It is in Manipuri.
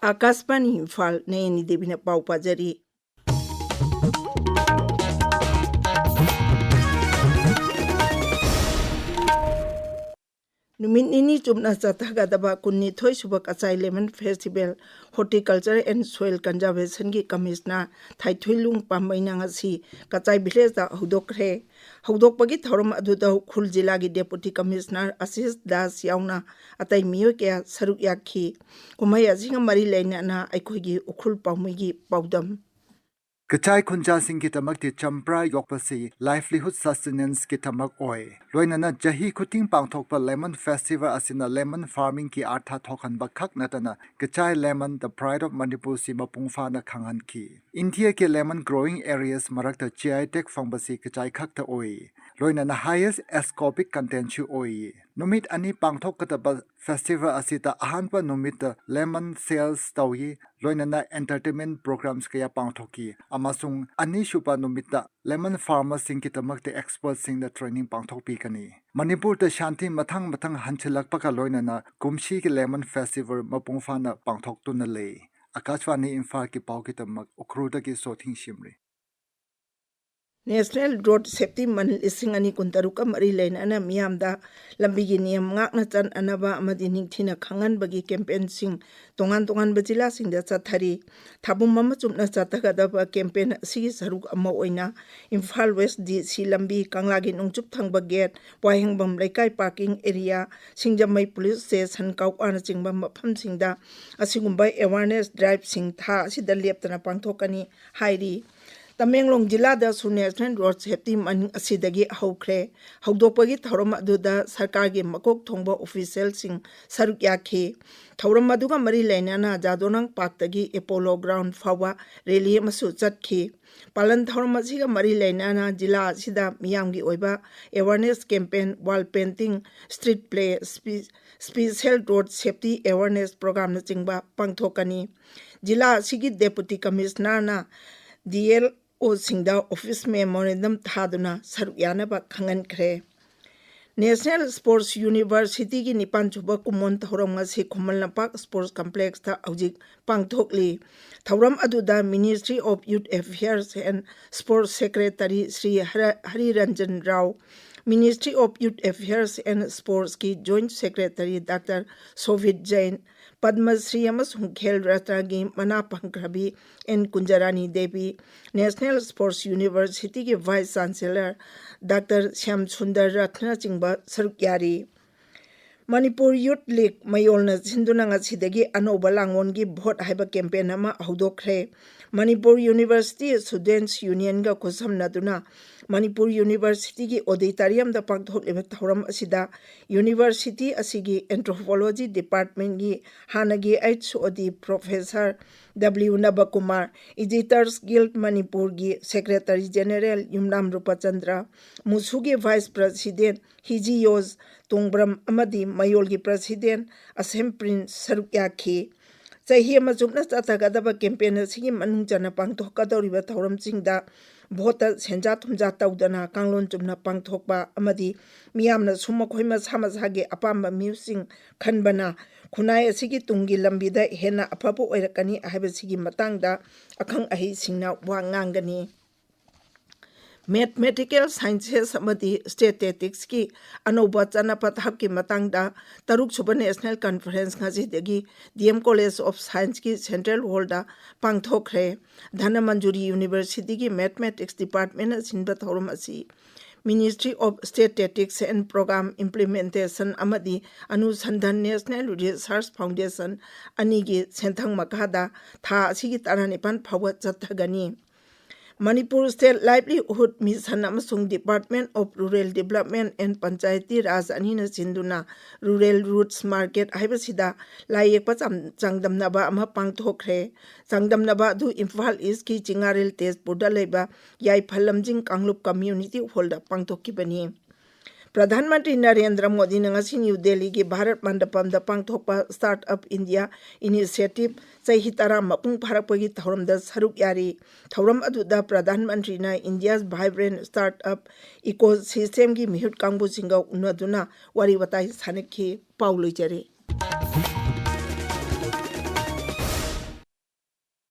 आकाशवाणी इम्फाल नयनी देवी ने पाव पाजरी। नुमित निनी चुपना चथगदबा कुन्नी थोई सुबह Kachai lemon festival horticulture and soil conservation की कमिश्नर थाइथुइलुंग पामैनांगसी कचाई विलेज हौदोक्रे हौदोकपगी थौरम अदुदा उखुल जिला की डेप्यूटी कमिश्नर आशीष दास याउना अतै मियो के सरुक याखी कुमै अजिंग मरी लेना अखोगी उखुल पामुगी पाउदम कचाई खुंजा सिंह की तमक ती चंप्रा योकपसी लाइवलीहुड सस्टेनेंस की तमक ओय लोइनना जही खुटिंग पांगथोक पर लेमन फेस्टिवल असिना लेमन फार्मिंग की आर्था थोखन बखक नतना Kachai lemon the pride of Manipur सि मपुंगफा न खांगन की इंडिया के लेमन ग्रोइंग एरियाज मरक द जीआई टेक फंगबसी कचाई खक्ता ओय लोइनना हाईएस्ट एस्कोपिक कंटेंट छु ओय नुमित अनि पांगथोक कतब फेस्टिवल असिता अहानपा नुमित लेमन सेल्स तौई लोइनना एंटरटेनमेंट प्रोग्राम्स कया पांगथोकी अमासुंग अनि सुपा नुमिता लेमन फार्मर्स सिंह की तमक एक्सपर्ट सिंह द ट्रेनिंग पांगथोकपीकनी मणिपुर द शांति मथंग मथंग हंचलकपका लोइनना कुमशी के लेमन फेस्टिवल मपुंगफाना पांगथोकतुना ले आकाशवाणी इम्फाल की पाव की तमक उखरुदा की सोथिंग शिमरी नेशनल रोड सेफ्टी मन लिसिंग अनि कुंतरुका मरी लेना मियामदा लंबी की नियम ngakna chan anaba amadi ningthina khangan bagi campaign sing tongan tongan bajila sing da chathari thabum mama chumna chataka da ba campaign si saruk ama oina Imphal West DC lambi kangla gi nungchup thangba gate wahingbam laikai parking area singjamai police station kaukana chingba mafam singda asigumbai awareness drive sing tha asida leptana pangthokani hairi Tamenglong जिला द नेशनल रोड सेफ्टी मनिंग असिदगी हौख्रे हौदोकपगी थौरम अदुदा सरकार की मकोक थोंबा ऑफिशियल सिंग सरुक याखी थौरम अदुगा मरी लेना जादोनंग पार्कतगी एपोलो ग्राउंड फावा रैली मसु चटखी पालन थौरम असिगा मरी लेना जिला असिदा मियामगी ओइबा awareness campaign wall painting street play special road safety awareness program न चिंगबा पांगथोकनी जिला असिगी डेप्यूटी कमिश्नर ना DL ओ सिंगदा ऑफिस मेमोरेंडम थादुना सरुक यानबा खंगनख्रे नेशनल स्पोर्ट्स यूनिवर्सिटी की निपान चुबा कुमोन थौरम से खुमल लंपाक स्पोर्ट्स कॉम्प्लेक्स था औजिक पांगथोकली थौरम अदुदा ministry of youth affairs and sports secretary Shri Hariranjan Rao ministry of youth affairs and sports की joint secretary doctor Sovit Jain Padmashri Khel Ratna की मना पंखरबी N Kunjarani Devi national sports university के vice chancellor doctor Shyam Sundar रत्न चिंबा सरुक यारी मणिपुर यूथ लीग मयोलना सिंधुना सिदगी अनोबा लांगोन की भोट हाइबा कैंपेन अमा हौदोख्रे मणिपुर यूनिवर्सिटी स्टूडेंट्स यूनियन का खुसमनदुना मणिपुर यूनिवर्सिटी की ऑडिटोरियम द पांगथोकलिबा थौरम असिदा यूनिवर्सिटी असिगी एंथ्रोपोलॉजी डिपार्टमेंट की हानगी HOD professor W Nabakumar editors guild Manipur की सेक्रेटरी जनरल युमनाम रूपचंद्र मुसुगी वाइस प्रेसिडेंट हिजियोज तोंगब्रम अमदी मयोल की प्रेसिडेंट असेम प्रिंस सरुक याखी चाही अमा चुपना चथगदबा कैंपेन असिगी मनुंग चना पांगथोकदौरिबा थौरम चिंगदा भोट सेंजा थुमजा तौदना कांगलोन चुमना पांगथोकबा अमदी मियामना सुमखोय मसा मसागे अपाम्बा म्यूसिंग खनबना खुनाय असिगी तुंगी लंबीदा हेना अफबो ओइरकनी हाइबसिगी मतंगदा अखंग अहि सिंगना वा nganggani मैथमेटिकल साइंसेस अमदी स्टैटिस्टिक्स की अनोबा चनपत हक की मतंगदा तरुक सुब नेशनल कॉन्फ्रेंस ngasiदगी DM कॉलेज ऑफ साइंस की सेंट्रल हॉलदा पांगथोखरे धन मंजूरी यूनिवर्सिटी की मैथमेटिक्स डिपार्टमेंट सिंबा थौरम असि ministry of statistics and programme implementation अमदी अनुसंधान नेशनल रिसर्च फाउंडेशन अनि की सेंथंग मकादा था असिगी तारानिपान फाव चथगनी मणिपुर स्टेट लाइवलीहुड मिशन अमसुंग department of rural development and panchayati raj अनिना सिंधुना रूरल रूट्स मार्केट हाइबसिदा लाइयेकपा चांगदमनबा अमा पांगथोखरे चांगदमनबा अदु इम्फाल ईस्ट की चिंगारेल तेजपुरदा लेबा याइफलमजिंग कांगलुप कम्युनिटी हॉलदा पांगथोकिबनी प्रधानमंत्री नरेंद्र मोदी ने न्यू दिल्ली की भारत मंडपम पांगथोकपा स्टार्टअप इंडिया इनिशिएटिव चाही तरा मपुंग फारकपगी थौरमदा सरुक यारी थौरम अदुदा प्रधानमंत्री ने इंडिया वाइब्रेंट स्टार्टअप इकोसिस्टम की मिहुत कांगबुसिंगा उनदुना वारी वताई सानखी पाउलुजरे।